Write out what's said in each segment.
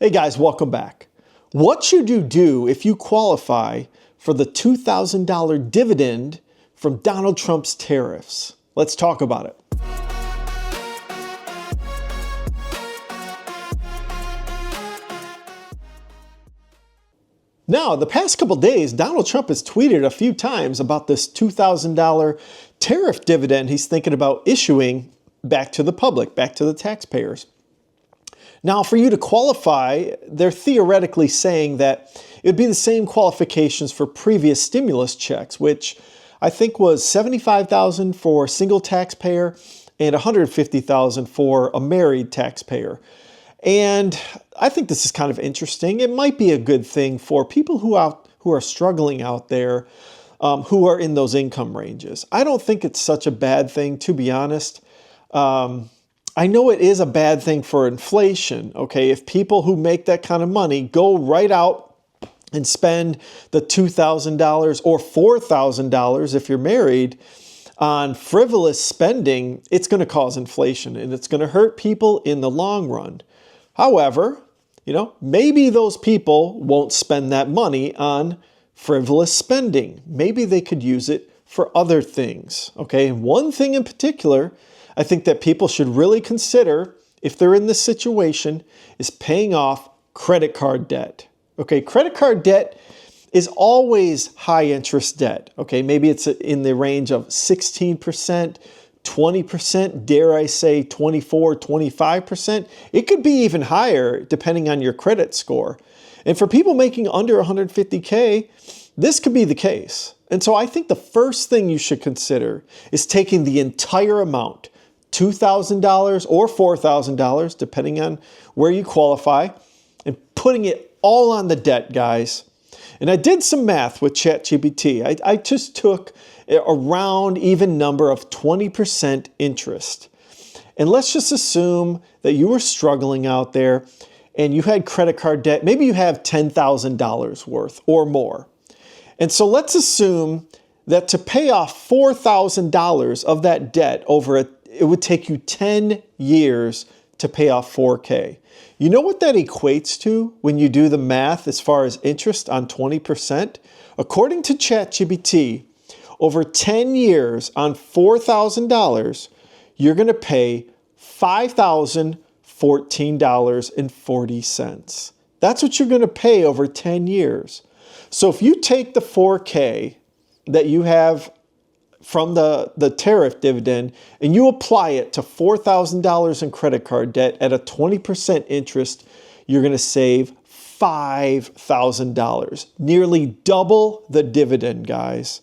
Hey guys, welcome back. What should you do if you qualify for the $2,000 dividend from Donald Trump's tariffs? Let's talk about it. Now, the past couple days, Donald Trump has tweeted a few times about this $2,000 tariff dividend he's thinking about issuing back to the public, back to the taxpayers. Now, for you to qualify, they're theoretically saying that it'd be the same qualifications for previous stimulus checks, which I think was $75,000 for a single taxpayer and $150,000 for a married taxpayer. And I think this is kind of interesting. It might be a good thing for people who are struggling out there, who are in those income ranges. I don't think it's such a bad thing, to be honest. I know it is a bad thing for inflation, okay? If people who make that kind of money go right out and spend the $2,000 or $4,000 if you're married on frivolous spending, it's going to cause inflation and it's going to hurt people in the long run. However, maybe those people won't spend that money on frivolous spending. Maybe they could use it for other things, okay? And one thing in particular I think that people should really consider if they're in this situation is paying off credit card debt. Okay, credit card debt is always high interest debt. Okay, maybe it's in the range of 16%, 20%, dare I say 24, 25%. It could be even higher depending on your credit score. And for people making under 150K, this could be the case. And so I think the first thing you should consider is taking the entire amount, $2,000 or $4,000, depending on where you qualify, and putting it all on the debt, guys. And I did some math with ChatGPT. I just took a round even number of 20% interest. And let's just assume that you were struggling out there and you had credit card debt. Maybe you have $10,000 worth or more. And so let's assume that to pay off $4,000 of that debt it would take you 10 years to pay off $4K. You know what that equates to when you do the math as far as interest on 20%? According to ChatGPT, over 10 years on $4,000, you're going to pay $5,014.40. That's what you're going to pay over 10 years. So if you take the $4K that you have from the tariff dividend and you apply it to $4,000 in credit card debt at a 20% interest, you're going to save $5,000, nearly double the dividend, guys.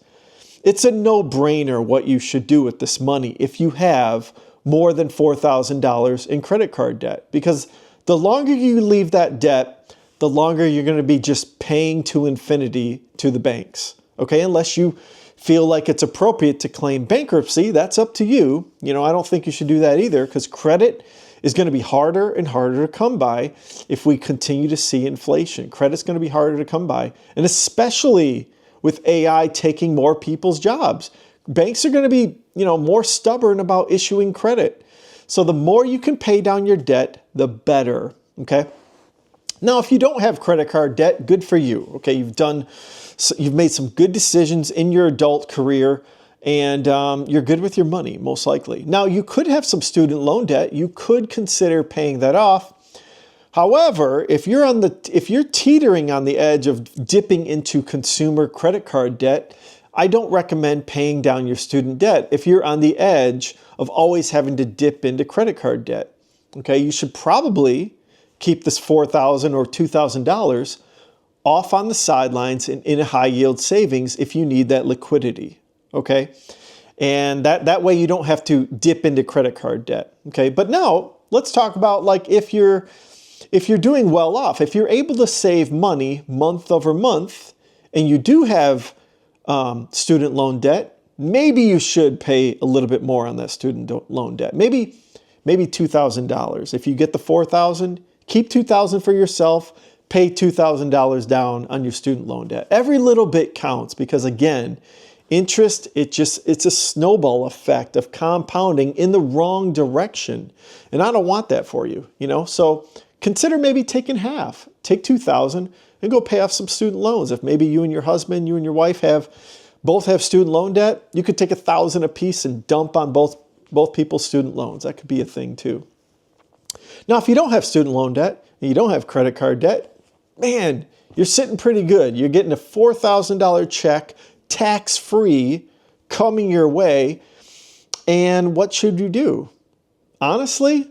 It's a no-brainer what you should do with this money if you have more than $4,000 in credit card debt, because the longer you leave that debt, the longer you're going to be just paying to infinity to the banks, okay? Unless you feel like it's appropriate to claim bankruptcy, that's up to you. I don't think you should do that either, because credit is going to be harder and harder to come by if we continue to see inflation. Credit's going to be harder to come by, and especially with AI taking more people's jobs. Banks are going to be, more stubborn about issuing credit. So the more you can pay down your debt, the better, okay? Now, if you don't have credit card debt, good for you, okay? You've made some good decisions in your adult career, and you're good with your money, most likely. Now, you could have some student loan debt. You could consider paying that off. However, if you're teetering on the edge of dipping into consumer credit card debt, I don't recommend paying down your student debt if you're on the edge of always having to dip into credit card debt. Okay, you should probably keep this $4,000 or $2,000 off on the sidelines in a high yield savings if you need that liquidity, okay? And that way you don't have to dip into credit card debt, okay? But now let's talk about like if you're doing well off, if you're able to save money month over month and you do have student loan debt, maybe you should pay a little bit more on that student loan debt. Maybe $2,000. If you get the $4,000, keep $2,000 for yourself. Pay $2,000 down on your student loan debt. Every little bit counts because, again, interest, it's a snowball effect of compounding in the wrong direction. And I don't want that for you, So consider maybe taking half. Take $2,000 and go pay off some student loans. If maybe you and your husband, you and your wife both have student loan debt, you could take $1,000 apiece and dump on both people's student loans. That could be a thing too. Now, if you don't have student loan debt and you don't have credit card debt, man, you're sitting pretty good. You're getting a $4,000 check, tax-free, coming your way. And what should you do? Honestly,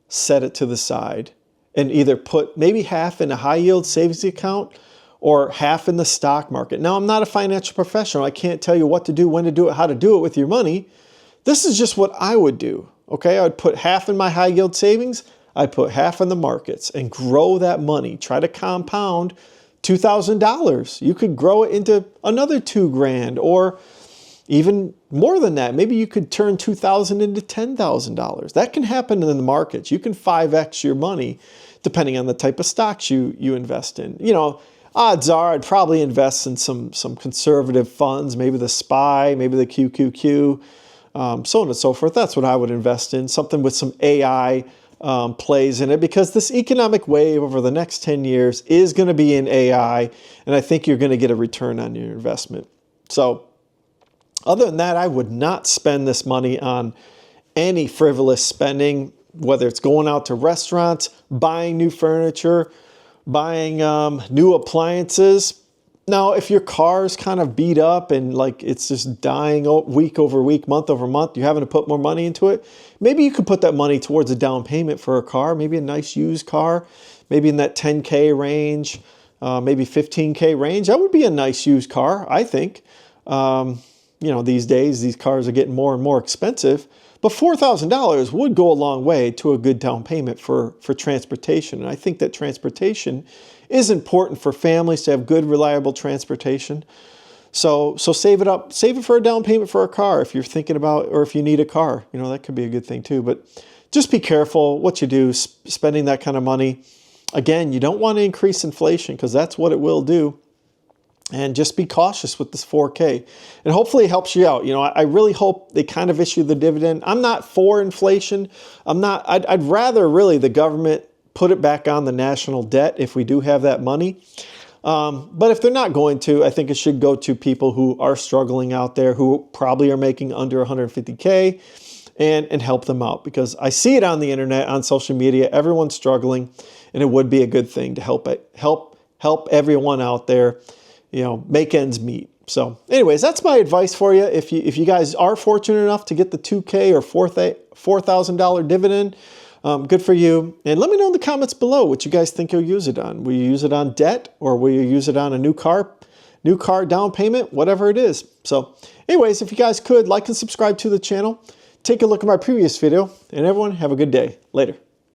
set it to the side and either put maybe half in a high yield savings account or half in the stock market. Now, I'm not a financial professional. I can't tell you what to do, when to do it, how to do it with your money. This is just what I would do. Okay, I would put half in my high yield savings. I'd put half in the markets and grow that money. Try to compound $2,000. You could grow it into another $2,000 or even more than that. Maybe you could turn $2,000 into $10,000. That can happen in the markets. You can 5x your money depending on the type of stocks you invest in. You know, odds are I'd probably invest in some conservative funds, maybe the SPY, maybe the QQQ, so on and so forth. That's what I would invest in, something with some AI plays in it, because this economic wave over the next 10 years is going to be in AI, and I think you're going to get a return on your investment. So other than that, I would not spend this money on any frivolous spending, whether it's going out to restaurants, buying new furniture, buying new appliances. Now, if your car's kind of beat up and like it's just dying week over week, month over month, you're having to put more money into it, maybe you could put that money towards a down payment for a car, maybe a nice used car, maybe in that 10K range, maybe 15K range. That would be a nice used car, I think. You know, these days, these cars are getting more and more expensive. But $4,000 would go a long way to a good down payment for transportation. And I think that transportation is important for families to have good, reliable transportation. So save it up. Save it for a down payment for a car if you're thinking about, or if you need a car. You know, that could be a good thing too. But just be careful what you do spending that kind of money. Again, you don't want to increase inflation because that's what it will do. And just be cautious with this 4K. And hopefully it helps you out. You know, I really hope they kind of issue the dividend. I'm not for inflation. I'd rather really the government put it back on the national debt if we do have that money. But if they're not going to, I think it should go to people who are struggling out there, who probably are making under 150K, and help them out. Because I see it on the internet, on social media, everyone's struggling, and it would be a good thing to help everyone out there, you know, make ends meet. So anyways, that's my advice for you. If you guys are fortunate enough to get the $2K or $4,000 dividend, good for you. And let me know in the comments below what you guys think you'll use it on. Will you use it on debt, or will you use it on a new car down payment, whatever it is. So anyways, if you guys could like and subscribe to the channel, take a look at my previous video, and everyone have a good day. Later.